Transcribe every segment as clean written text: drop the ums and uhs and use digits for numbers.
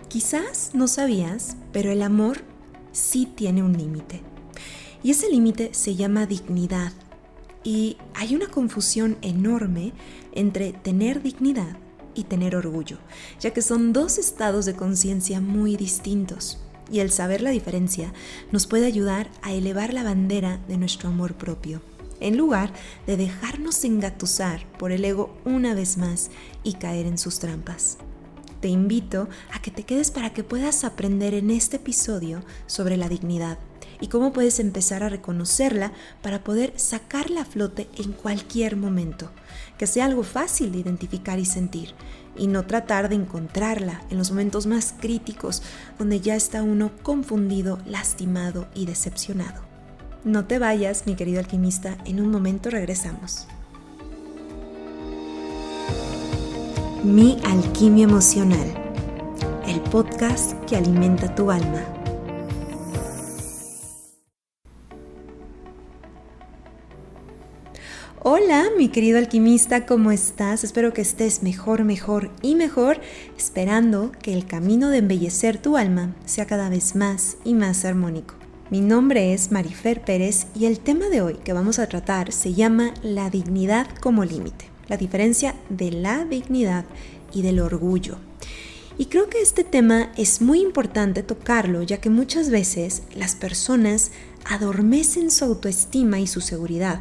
Quizás no sabías, pero el amor sí tiene un límite. Y ese límite se llama dignidad. Y hay una confusión enorme entre tener dignidad y tener orgullo, ya que son dos estados de conciencia muy distintos. Y el saber la diferencia nos puede ayudar a elevar la bandera de nuestro amor propio, en lugar de dejarnos engatusar por el ego una vez más y caer en sus trampas. Te invito a que te quedes para que puedas aprender en este episodio sobre la dignidad y cómo puedes empezar a reconocerla para poder sacarla a flote en cualquier momento, que sea algo fácil de identificar y sentir, y no tratar de encontrarla en los momentos más críticos donde ya está uno confundido, lastimado y decepcionado. No te vayas, mi querido alquimista, en un momento regresamos. Mi Alquimia Emocional, el podcast que alimenta tu alma. Hola, mi querido alquimista, ¿cómo estás? Espero que estés mejor y mejor, esperando que el camino de embellecer tu alma sea cada vez más y más armónico. Mi nombre es Marifer Pérez y el tema de hoy que vamos a tratar se llama la dignidad como límite, la diferencia de la dignidad y del orgullo. Y creo que este tema es muy importante tocarlo, ya que muchas veces las personas adormecen su autoestima y su seguridad,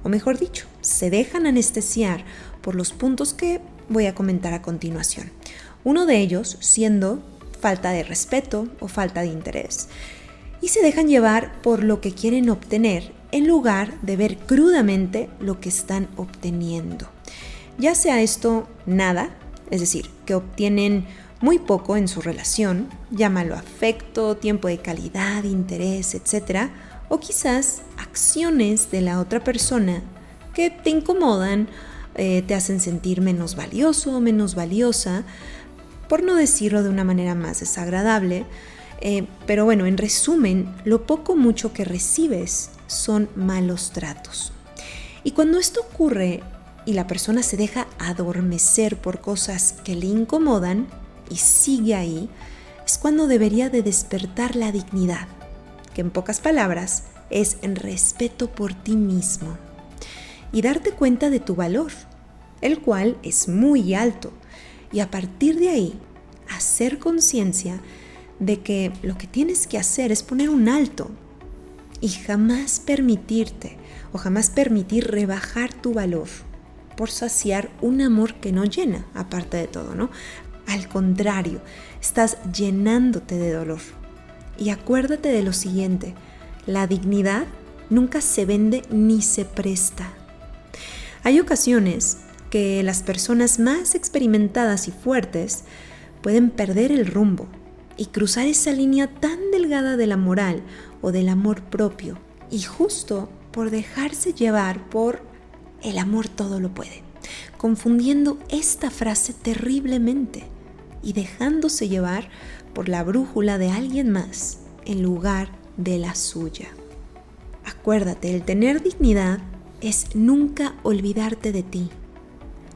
o mejor dicho, se dejan anestesiar por los puntos que voy a comentar a continuación. Uno de ellos siendo falta de respeto o falta de interés. Y se dejan llevar por lo que quieren obtener en lugar de ver crudamente lo que están obteniendo. Ya sea esto nada, es decir, que obtienen muy poco en su relación, llámalo afecto, tiempo de calidad, interés, etc., o quizás acciones de la otra persona que te incomodan, te hacen sentir menos valioso o menos valiosa, por no decirlo de una manera más desagradable. Pero bueno, en resumen, lo poco o mucho que recibes son malos tratos. Y cuando esto ocurre y la persona se deja adormecer por cosas que le incomodan y sigue ahí, es cuando debería de despertar la dignidad, que en pocas palabras es en respeto por ti mismo y darte cuenta de tu valor, el cual es muy alto, y a partir de ahí hacer conciencia de que lo que tienes que hacer es poner un alto y jamás permitirte o jamás permitir rebajar tu valor por saciar un amor que no llena, aparte de todo, ¿no? Al contrario, estás llenándote de dolor. Y acuérdate de lo siguiente, la dignidad nunca se vende ni se presta. Hay ocasiones que las personas más experimentadas y fuertes pueden perder el rumbo y cruzar esa línea tan delgada de la moral o del amor propio, y justo por dejarse llevar por el amor todo lo puede, confundiendo esta frase terriblemente y dejándose llevar por la brújula de alguien más en lugar de la suya. Acuérdate, el tener dignidad es nunca olvidarte de ti,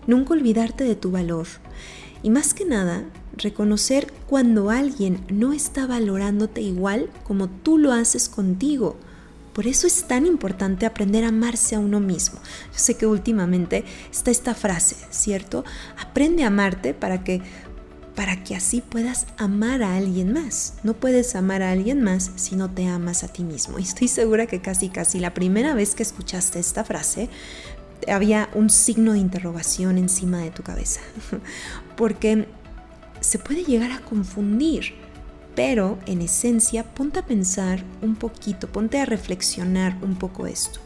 nunca olvidarte de tu valor, y más que nada, reconocer cuando alguien no está valorándote igual como tú lo haces contigo. Por eso es tan importante aprender a amarse a uno mismo. Yo sé que últimamente está esta frase, ¿cierto? Aprende a amarte para que así puedas amar a alguien más. No puedes amar a alguien más si no te amas a ti mismo. Y estoy segura que casi la primera vez que escuchaste esta frase, había un signo de interrogación encima de tu cabeza. Porque se puede llegar a confundir. Pero en esencia, ponte a pensar un poquito, ponte a reflexionar un poco esto.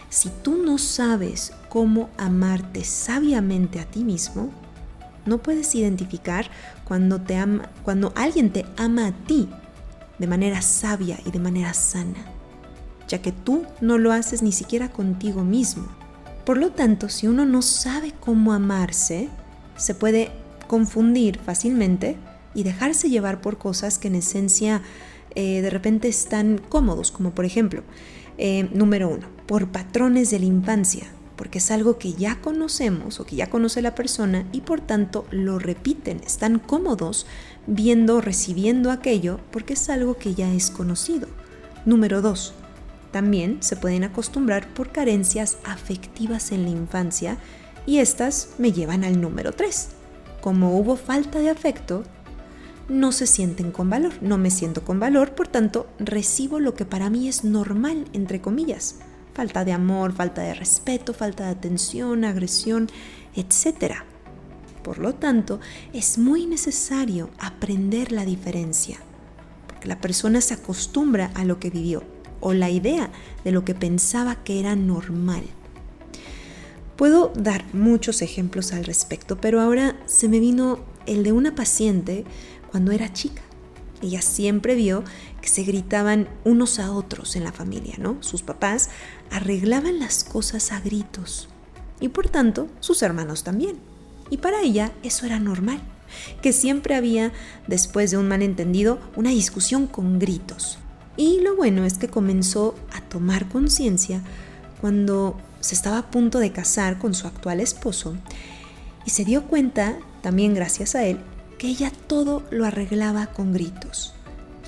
Si tú no sabes cómo amarte sabiamente a ti mismo, no puedes identificar cuando alguien te ama a ti de manera sabia y de manera sana, ya que tú no lo haces ni siquiera contigo mismo. Por lo tanto, si uno no sabe cómo amarse, se puede confundir fácilmente y dejarse llevar por cosas que en esencia de repente están cómodos, como por ejemplo, número 1, por patrones de la infancia. porque es algo que ya conocemos o que ya conoce la persona y por tanto lo repiten, están cómodos viendo, recibiendo aquello porque es algo que ya es conocido. Número 2. También se pueden acostumbrar por carencias afectivas en la infancia y estas me llevan al número 3. Como hubo falta de afecto, no se sienten con valor, no me siento con valor, por tanto recibo lo que para mí es normal, entre comillas. Falta de amor, falta de respeto, falta de atención, agresión, etc. Por lo tanto, es muy necesario aprender la diferencia, porque la persona se acostumbra a lo que vivió o la idea de lo que pensaba que era normal. Puedo dar muchos ejemplos al respecto, pero ahora se me vino el de una paciente cuando era chica. Ella siempre vio que se gritaban unos a otros en la familia, ¿no? Sus papás arreglaban las cosas a gritos y por tanto sus hermanos también. Y para ella eso era normal, que siempre había, después de un malentendido, una discusión con gritos. Y lo bueno es que comenzó a tomar conciencia cuando se estaba a punto de casar con su actual esposo y se dio cuenta, también gracias a él, que ella todo lo arreglaba con gritos,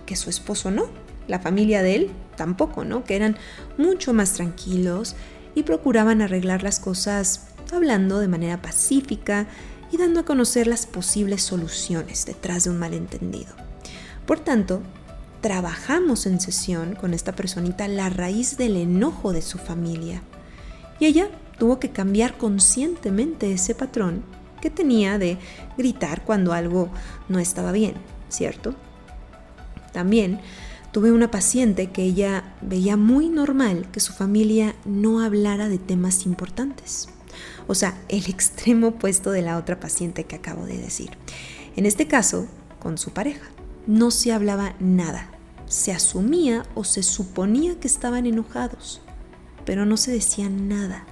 que su esposo no, la familia de él tampoco, ¿no? Que eran mucho más tranquilos y procuraban arreglar las cosas hablando de manera pacífica y dando a conocer las posibles soluciones detrás de un malentendido. Por tanto, trabajamos en sesión con esta personita la raíz del enojo de su familia y ella tuvo que cambiar conscientemente ese patrón que tenía de gritar cuando algo no estaba bien, ¿cierto? También tuve una paciente que ella veía muy normal que su familia no hablara de temas importantes. O sea, el extremo opuesto de la otra paciente que acabo de decir. En este caso, con su pareja, no se hablaba nada. Se asumía o se suponía que estaban enojados, pero no se decía nada.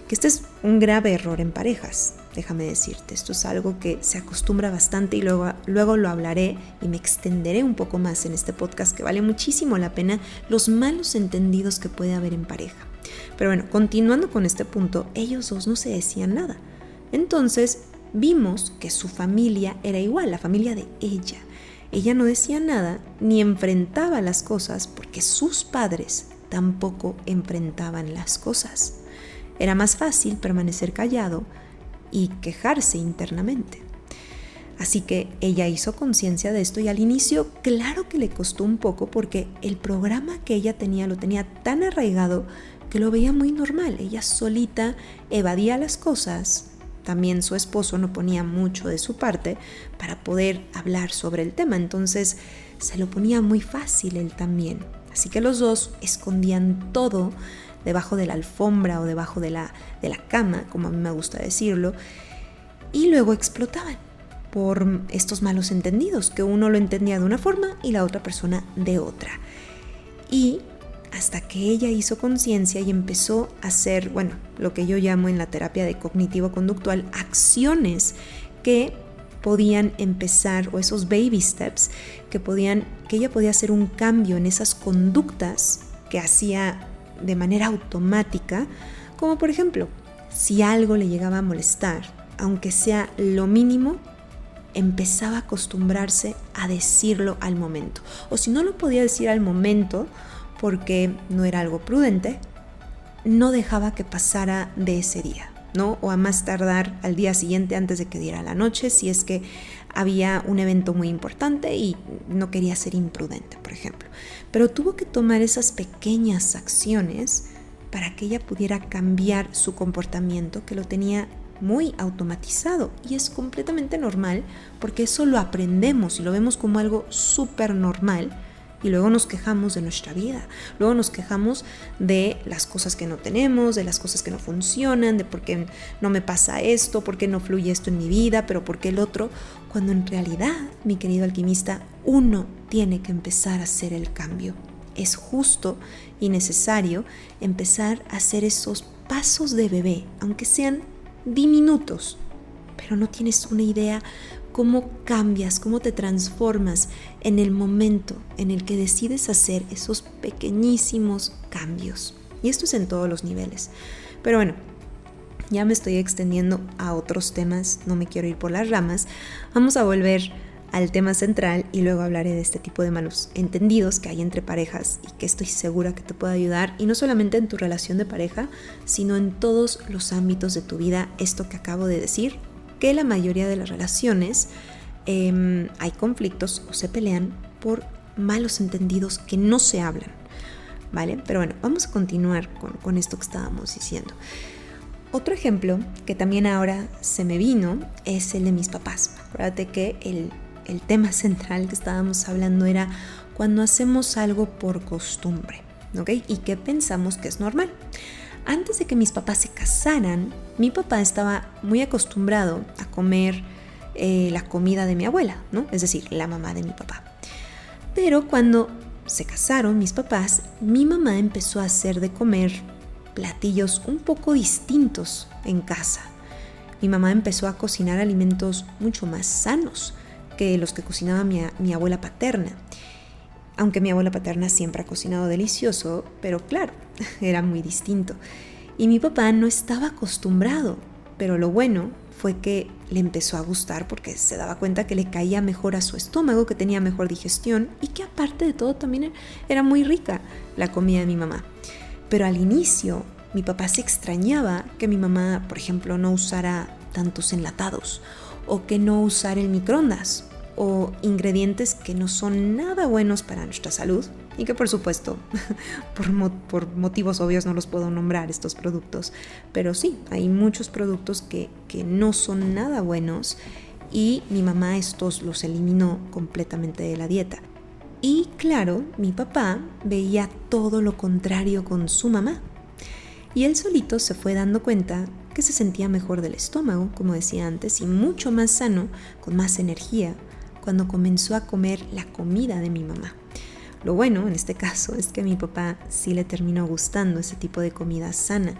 Que este es un grave error en parejas, déjame decirte. Esto es algo que se acostumbra bastante y luego lo hablaré y me extenderé un poco más en este podcast, que vale muchísimo la pena los malos entendidos que puede haber en pareja. Pero bueno, continuando con este punto, ellos dos no se decían nada. Entonces vimos que su familia era igual, la familia de ella. Ella no decía nada ni enfrentaba las cosas porque sus padres tampoco enfrentaban las cosas. Era más fácil permanecer callado y quejarse internamente. Así que ella hizo conciencia de esto y al inicio claro que le costó un poco porque el programa que ella tenía lo tenía tan arraigado que lo veía muy normal. Ella solita evadía las cosas. También su esposo no ponía mucho de su parte para poder hablar sobre el tema, entonces se lo ponía muy fácil él también. Así que los dos escondían todo debajo de la alfombra o debajo de la cama, como a mí me gusta decirlo, y luego explotaban por estos malos entendidos, que uno lo entendía de una forma y la otra persona de otra. Y hasta que ella hizo conciencia y empezó a hacer, lo que yo llamo en la terapia de cognitivo-conductual, acciones que podían empezar, o esos baby steps, que ella podía hacer un cambio en esas conductas que hacía de manera automática, como por ejemplo, si algo le llegaba a molestar, aunque sea lo mínimo, empezaba a acostumbrarse a decirlo al momento. O si no lo podía decir al momento porque no era algo prudente, no dejaba que pasara de ese día, ¿no? O a más tardar al día siguiente antes de que diera la noche, si es que había un evento muy importante y no quería ser imprudente, por ejemplo. Pero tuvo que tomar esas pequeñas acciones para que ella pudiera cambiar su comportamiento, que lo tenía muy automatizado, y es completamente normal porque eso lo aprendemos y lo vemos como algo súper normal. Y luego nos quejamos de nuestra vida, luego nos quejamos de las cosas que no tenemos, de las cosas que no funcionan, de por qué no me pasa esto, por qué no fluye esto en mi vida, pero por qué el otro, cuando en realidad, mi querido alquimista, uno tiene que empezar a hacer el cambio. Es justo y necesario empezar a hacer esos pasos de bebé, aunque sean diminutos, pero no tienes una idea cómo cambias, cómo te transformas en el momento en el que decides hacer esos pequeñísimos cambios. Y esto es en todos los niveles. Pero bueno, ya me estoy extendiendo a otros temas, no me quiero ir por las ramas. Vamos a volver al tema central y luego hablaré de este tipo de malos entendidos que hay entre parejas y que estoy segura que te puede ayudar, y no solamente en tu relación de pareja, sino en todos los ámbitos de tu vida. Esto que acabo de decir, que la mayoría de las relaciones hay conflictos o se pelean por malos entendidos que no se hablan, ¿vale? Pero bueno, vamos a continuar con esto que estábamos diciendo. Otro ejemplo que también ahora se me vino es el de mis papás. Acuérdate que el tema central que estábamos hablando era cuando hacemos algo por costumbre, ¿ok? Y que pensamos que es normal. Antes de que mis papás se casaran, mi papá estaba muy acostumbrado a comer la comida de mi abuela, ¿no? Es decir, la mamá de mi papá. Pero cuando se casaron mis papás, mi mamá empezó a hacer de comer platillos un poco distintos en casa. Mi mamá empezó a cocinar alimentos mucho más sanos que los que cocinaba mi abuela paterna. Aunque mi abuela paterna siempre ha cocinado delicioso, pero claro, era muy distinto. Y mi papá no estaba acostumbrado, pero lo bueno fue que le empezó a gustar porque se daba cuenta que le caía mejor a su estómago, que tenía mejor digestión y que aparte de todo también era muy rica la comida de mi mamá. Pero al inicio mi papá se extrañaba que mi mamá, por ejemplo, no usara tantos enlatados o que no usara el microondas o ingredientes que no son nada buenos para nuestra salud y que por supuesto por motivos obvios no los puedo nombrar estos productos, pero sí, hay muchos productos que no son nada buenos y mi mamá estos los eliminó completamente de la dieta. Y claro, mi papá veía todo lo contrario con su mamá y él solito se fue dando cuenta que se sentía mejor del estómago, como decía antes, y mucho más sano, con más energía, cuando comenzó a comer la comida de mi mamá. Lo bueno en este caso es que a mi papá sí le terminó gustando ese tipo de comida sana.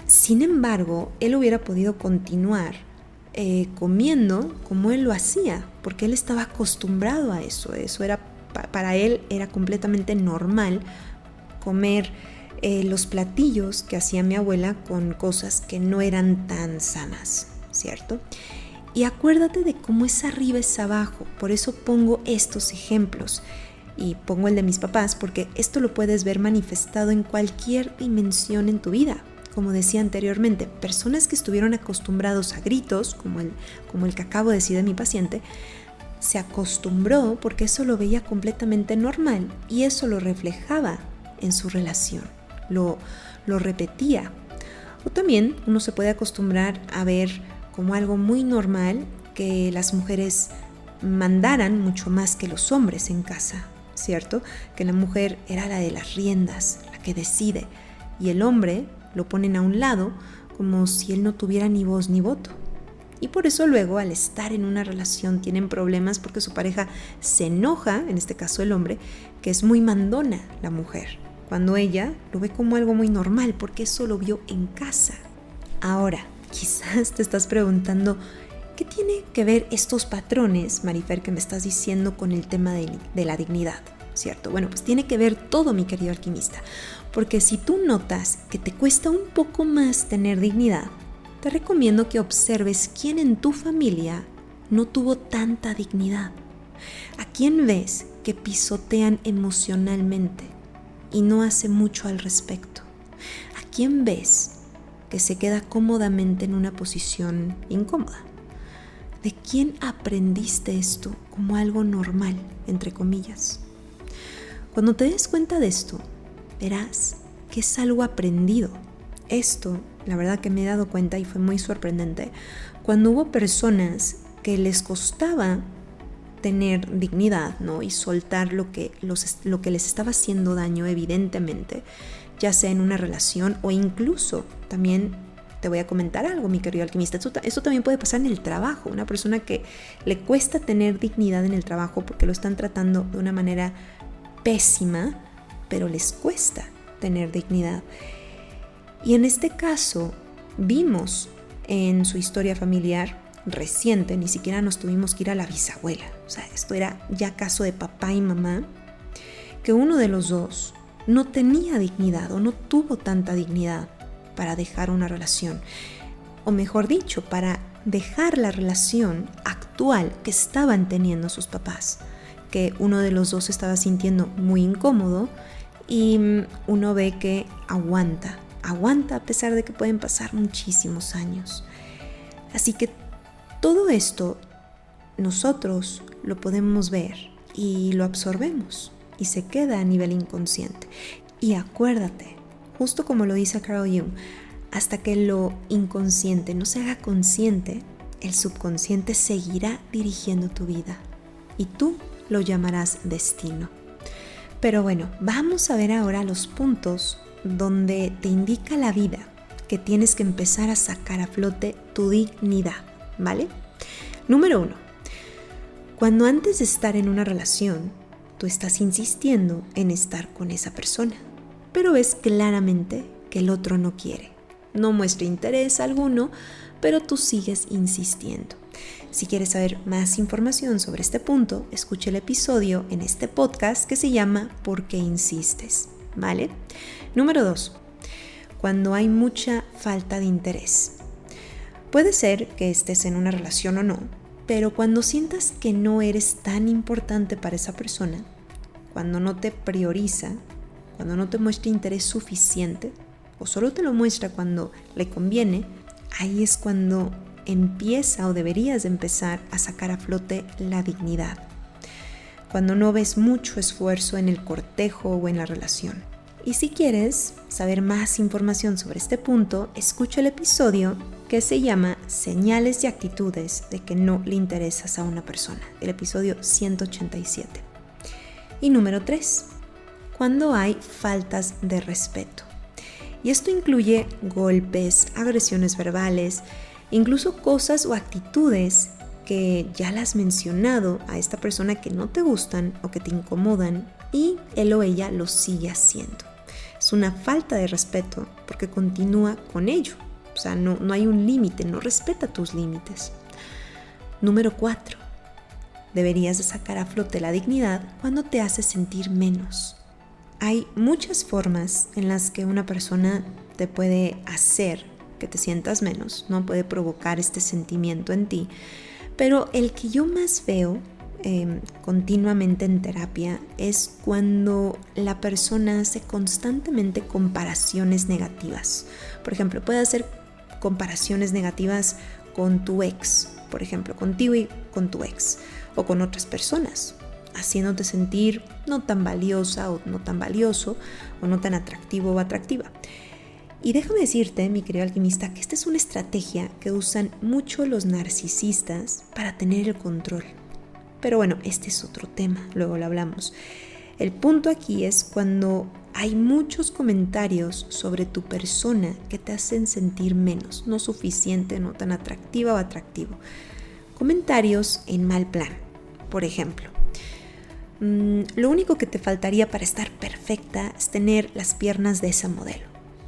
Sin embargo, él hubiera podido continuar comiendo como él lo hacía, porque él estaba acostumbrado a eso. Eso era, para él era completamente normal comer los platillos que hacía mi abuela con cosas que no eran tan sanas, ¿cierto? Y acuérdate de cómo es arriba es abajo. Por eso pongo estos ejemplos. Y pongo el de mis papás porque esto lo puedes ver manifestado en cualquier dimensión en tu vida. Como decía anteriormente, personas que estuvieron acostumbrados a gritos, como el que acabo de decir de mi paciente, se acostumbró porque eso lo veía completamente normal y eso lo reflejaba en su relación, lo repetía. O también uno se puede acostumbrar a ver como algo muy normal que las mujeres mandaran mucho más que los hombres en casa, ¿cierto? Que la mujer era la de las riendas, la que decide, y el hombre lo ponen a un lado como si él no tuviera ni voz ni voto. Y por eso luego al estar en una relación tienen problemas porque su pareja se enoja, en este caso el hombre, que es muy mandona la mujer, cuando ella lo ve como algo muy normal porque eso lo vio en casa. Ahora, quizás te estás preguntando, ¿qué tiene que ver estos patrones, Marifer, que me estás diciendo con el tema de la dignidad? ¿Cierto? Bueno, pues tiene que ver todo, mi querido alquimista, porque si tú notas que te cuesta un poco más tener dignidad, te recomiendo que observes quién en tu familia no tuvo tanta dignidad. ¿A quién ves que pisotean emocionalmente y no hace mucho al respecto? ¿A quién ves que se queda cómodamente en una posición incómoda? ¿De quién aprendiste esto como algo normal, entre comillas? Cuando te des cuenta de esto, verás que es algo aprendido. Esto, la verdad que me he dado cuenta y fue muy sorprendente, cuando hubo personas que les costaba tener dignidad, ¿no? Y soltar lo que les estaba haciendo daño, evidentemente, ya sea en una relación o incluso también te voy a comentar algo, mi querido alquimista. Esto también puede pasar en el trabajo. Una persona que le cuesta tener dignidad en el trabajo porque lo están tratando de una manera pésima, pero les cuesta tener dignidad. Y en este caso vimos en su historia familiar reciente, ni siquiera nos tuvimos que ir a la bisabuela. O sea, esto era ya caso de papá y mamá, que uno de los dos no tenía dignidad o no tuvo tanta dignidad para dejar una relación. o mejor dicho, para dejar la relación actual que estaban teniendo sus papás, que uno de los dos estaba sintiendo muy incómodo y uno ve que aguanta a pesar de que pueden pasar muchísimos años. Así que todo esto nosotros lo podemos ver y lo absorbemos y se queda a nivel inconsciente. Y acuérdate, justo como lo dice Carl Jung, hasta que lo inconsciente no se haga consciente, el subconsciente seguirá dirigiendo tu vida y tú lo llamarás destino. Pero bueno, vamos a ver ahora los puntos donde te indica la vida que tienes que empezar a sacar a flote tu dignidad, ¿vale? Número 1. Cuando antes de estar en una relación, tú estás insistiendo en estar con esa persona, pero ves claramente que el otro no quiere, no muestra interés alguno, pero tú sigues insistiendo. Si quieres saber más información sobre este punto, escucha el episodio en este podcast que se llama ¿Por qué insistes? ¿Vale? Número 2. Cuando hay mucha falta de interés. Puede ser que estés en una relación o no, pero cuando sientas que no eres tan importante para esa persona, cuando no te prioriza, cuando no te muestra interés suficiente o solo te lo muestra cuando le conviene, ahí es cuando empieza o deberías empezar a sacar a flote la dignidad. Cuando no ves mucho esfuerzo en el cortejo o en la relación. Y si quieres saber más información sobre este punto, escucha el episodio que se llama Señales y actitudes de que no le interesas a una persona, el episodio 187. Y número 3, cuando hay faltas de respeto. Y esto incluye golpes, agresiones verbales, incluso cosas o actitudes que ya las has mencionado a esta persona que no te gustan o que te incomodan y él o ella lo sigue haciendo. Es una falta de respeto porque continúa con ello. O sea, no hay un límite, no respeta tus límites. Número 4. Deberías de sacar a flote la dignidad cuando te hace sentir menos. Hay muchas formas en las que una persona te puede hacer que te sientas menos, ¿no? Puede provocar este sentimiento en ti. Pero el que yo más veo continuamente en terapia es cuando la persona hace constantemente comparaciones negativas. Por ejemplo, puede hacer comparaciones negativas con tu ex, por ejemplo, contigo y con tu ex, o con otras personas, haciéndote sentir no tan valiosa o no tan valioso, o no tan atractivo o atractiva. Y déjame decirte, mi querido alquimista, que esta es una estrategia que usan mucho los narcisistas para tener el control. Pero bueno, este es otro tema, luego lo hablamos. El punto aquí es cuando hay muchos comentarios sobre tu persona que te hacen sentir menos, no suficiente, no tan atractiva o atractivo. Comentarios en mal plan. Por ejemplo, lo único que te faltaría para estar perfecta es tener las piernas de esa modelo,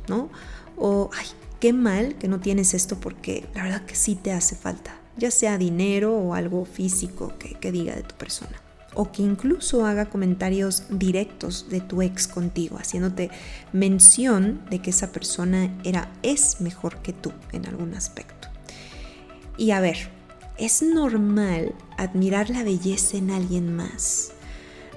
¿no? O, ay, qué mal que no tienes esto porque la verdad que sí te hace falta, ya sea dinero o algo físico que diga de tu persona. O que incluso haga comentarios directos de tu ex contigo, haciéndote mención de que esa persona es mejor que tú en algún aspecto. Y a ver, es normal admirar la belleza en alguien más.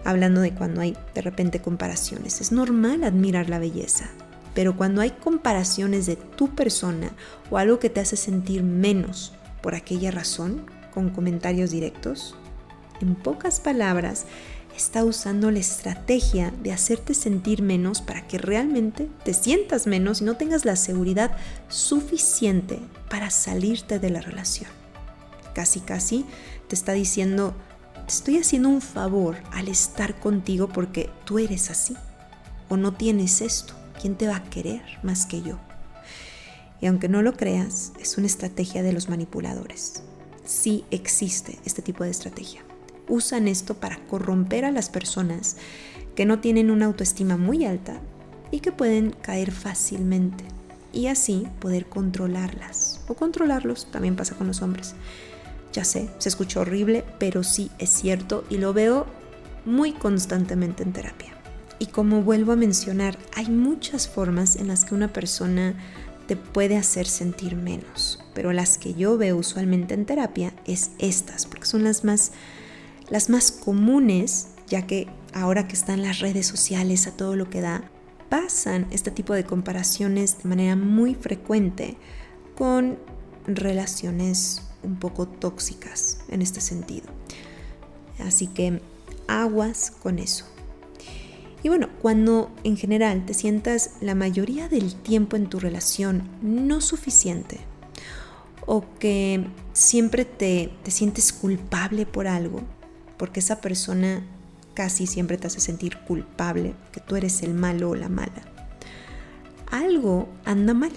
Hablando de cuando hay de repente comparaciones, es normal admirar la belleza. Pero cuando hay comparaciones de tu persona o algo que te hace sentir menos por aquella razón, con comentarios directos, en pocas palabras, está usando la estrategia de hacerte sentir menos para que realmente te sientas menos y no tengas la seguridad suficiente para salirte de la relación. Casi te está diciendo, te estoy haciendo un favor al estar contigo porque tú eres así o no tienes esto. ¿Quién te va a querer más que yo? Y aunque no lo creas, es una estrategia de los manipuladores. Sí existe este tipo de estrategia. Usan esto para corromper a las personas que no tienen una autoestima muy alta y que pueden caer fácilmente y así poder controlarlas o controlarlos. También pasa con los hombres. Ya sé, se escuchó horrible, pero sí es cierto y lo veo muy constantemente en terapia. Y como vuelvo a mencionar, hay muchas formas en las que una persona te puede hacer sentir menos. pero las que yo veo usualmente en terapia es estas, porque son las más comunes, ya que ahora que están las redes sociales a todo lo que da, pasan este tipo de comparaciones de manera muy frecuente con relaciones un poco tóxicas en este sentido. Así que aguas con eso. Y bueno, cuando en general te sientas la mayoría del tiempo en tu relación no suficiente, o que siempre te sientes culpable por algo, porque esa persona casi siempre te hace sentir culpable, que tú eres el malo o la mala, algo anda mal.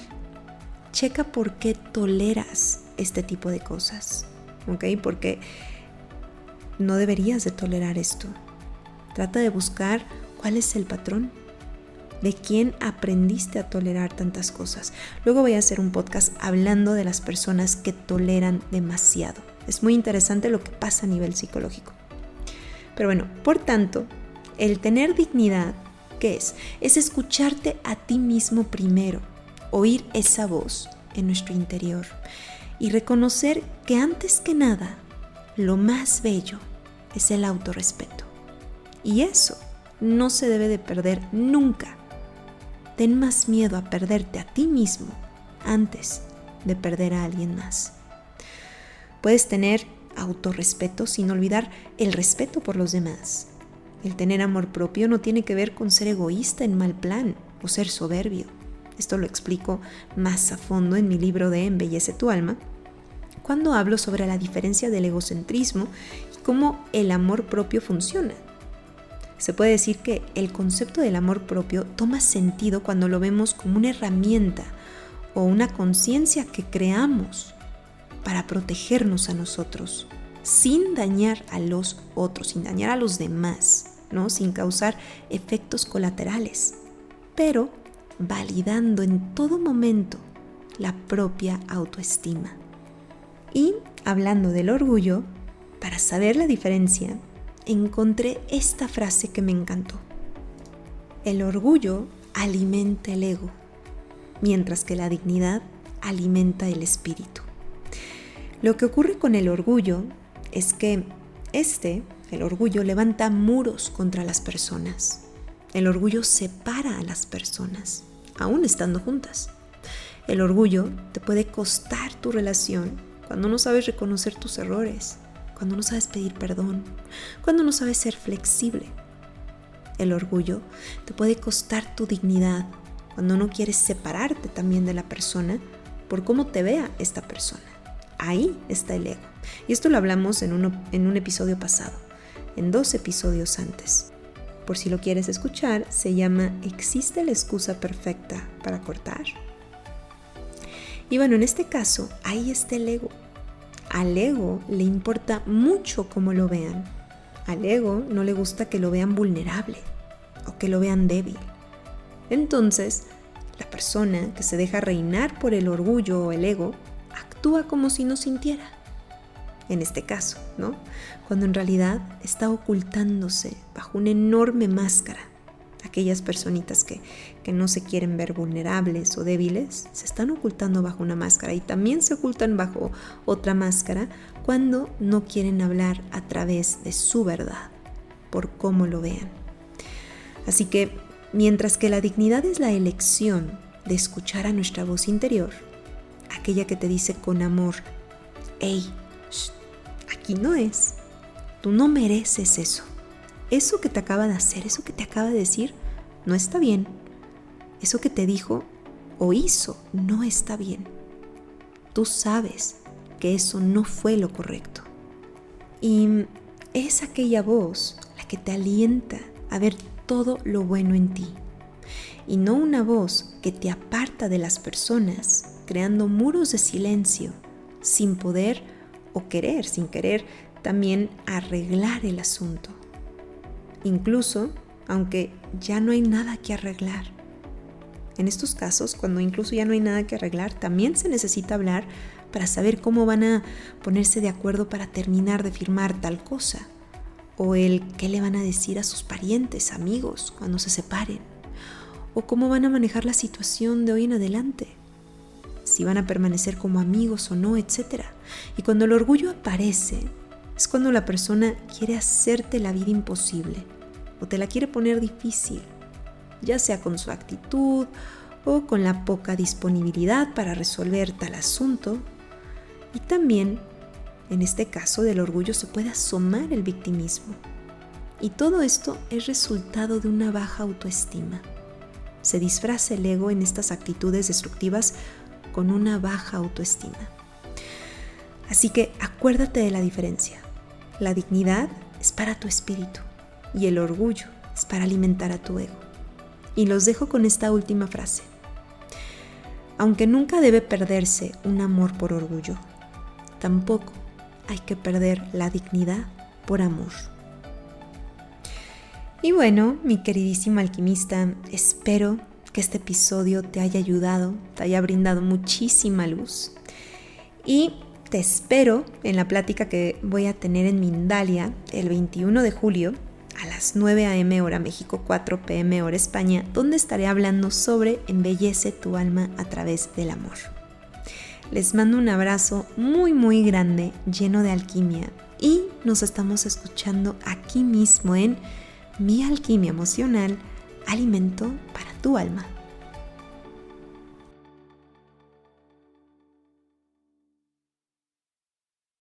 Checa por qué toleras este tipo de cosas, ¿ok? Porque no deberías de tolerar esto. Trata de buscar cuál es el patrón, de quién aprendiste a tolerar tantas cosas. Luego voy a hacer un podcast hablando de las personas que toleran demasiado. Es muy interesante lo que pasa a nivel psicológico. Pero bueno, por tanto, el tener dignidad, ¿qué es? Es escucharte a ti mismo primero, oír esa voz en nuestro interior y reconocer que antes que nada, lo más bello es el autorrespeto. Y eso no se debe de perder nunca. Ten más miedo a perderte a ti mismo antes de perder a alguien más. Puedes tener autorrespeto sin olvidar el respeto por los demás. El tener amor propio no tiene que ver con ser egoísta en mal plan o ser soberbio. Esto lo explico más a fondo en mi libro de Embellece tu alma, cuando hablo sobre la diferencia del egocentrismo y cómo el amor propio funciona. Se puede decir que el concepto del amor propio toma sentido cuando lo vemos como una herramienta o una conciencia que creamos para protegernos a nosotros, sin dañar a los otros, sin dañar a los demás, ¿no? Sin causar efectos colaterales, pero validando en todo momento la propia autoestima. Y hablando del orgullo, para saber la diferencia, encontré esta frase que me encantó. El orgullo alimenta el ego, mientras que la dignidad alimenta el espíritu. Lo que ocurre con el orgullo es que el orgullo levanta muros contra las personas. El orgullo separa a las personas, aún estando juntas. El orgullo te puede costar tu relación cuando no sabes reconocer tus errores, cuando no sabes pedir perdón, cuando no sabes ser flexible. El orgullo te puede costar tu dignidad cuando no quieres separarte también de la persona por cómo te vea esta persona. Ahí está el ego. Y esto lo hablamos en un episodio pasado, en 2 episodios antes. Por si lo quieres escuchar, se llama ¿Existe la excusa perfecta para cortar? Y bueno, en este caso, ahí está el ego. Al ego le importa mucho cómo lo vean. Al ego no le gusta que lo vean vulnerable o que lo vean débil. Entonces, la persona que se deja reinar por el orgullo o el ego actúa como si no sintiera. En este caso, ¿no? Cuando en realidad está ocultándose bajo una enorme máscara. Aquellas personitas que no se quieren ver vulnerables o débiles se están ocultando bajo una máscara y también se ocultan bajo otra máscara cuando no quieren hablar a través de su verdad, por cómo lo vean. Así que, mientras que la dignidad es la elección de escuchar a nuestra voz interior, aquella que te dice con amor, hey, aquí no es, tú no mereces eso. Eso que te acaba de hacer, eso que te acaba de decir, no está bien. Eso que te dijo o hizo no está bien. Tú sabes que eso no fue lo correcto. Y es aquella voz la que te alienta a ver todo lo bueno en ti. Y no una voz que te aparta de las personas, creando muros de silencio, sin poder o querer, sin querer también arreglar el asunto. Incluso, aunque ya no hay nada que arreglar. En estos casos, cuando incluso ya no hay nada que arreglar, también se necesita hablar para saber cómo van a ponerse de acuerdo para terminar de firmar tal cosa. O qué le van a decir a sus parientes, amigos, cuando se separen. O cómo van a manejar la situación de hoy en adelante. si van a permanecer como amigos o no, etc. Y cuando el orgullo aparece, es cuando la persona quiere hacerte la vida imposible o te la quiere poner difícil, ya sea con su actitud o con la poca disponibilidad para resolver tal asunto. Y también, en este caso del orgullo, se puede asomar el victimismo. Y todo esto es resultado de una baja autoestima. Se disfraza el ego en estas actitudes destructivas con una baja autoestima. Así que acuérdate de la diferencia. La dignidad es para tu espíritu y el orgullo es para alimentar a tu ego. Y los dejo con esta última frase. Aunque nunca debe perderse un amor por orgullo, tampoco hay que perder la dignidad por amor. Y bueno, mi queridísimo alquimista, espero que este episodio te haya ayudado, te haya brindado muchísima luz. Y te espero en la plática que voy a tener en Mindalia el 21 de julio a las 9 a.m. hora México, 4 p.m. hora España, donde estaré hablando sobre embellece tu alma a través del amor. Les mando un abrazo muy muy grande, lleno de alquimia, y nos estamos escuchando aquí mismo en Mi Alquimia Emocional, alimento para tu alma.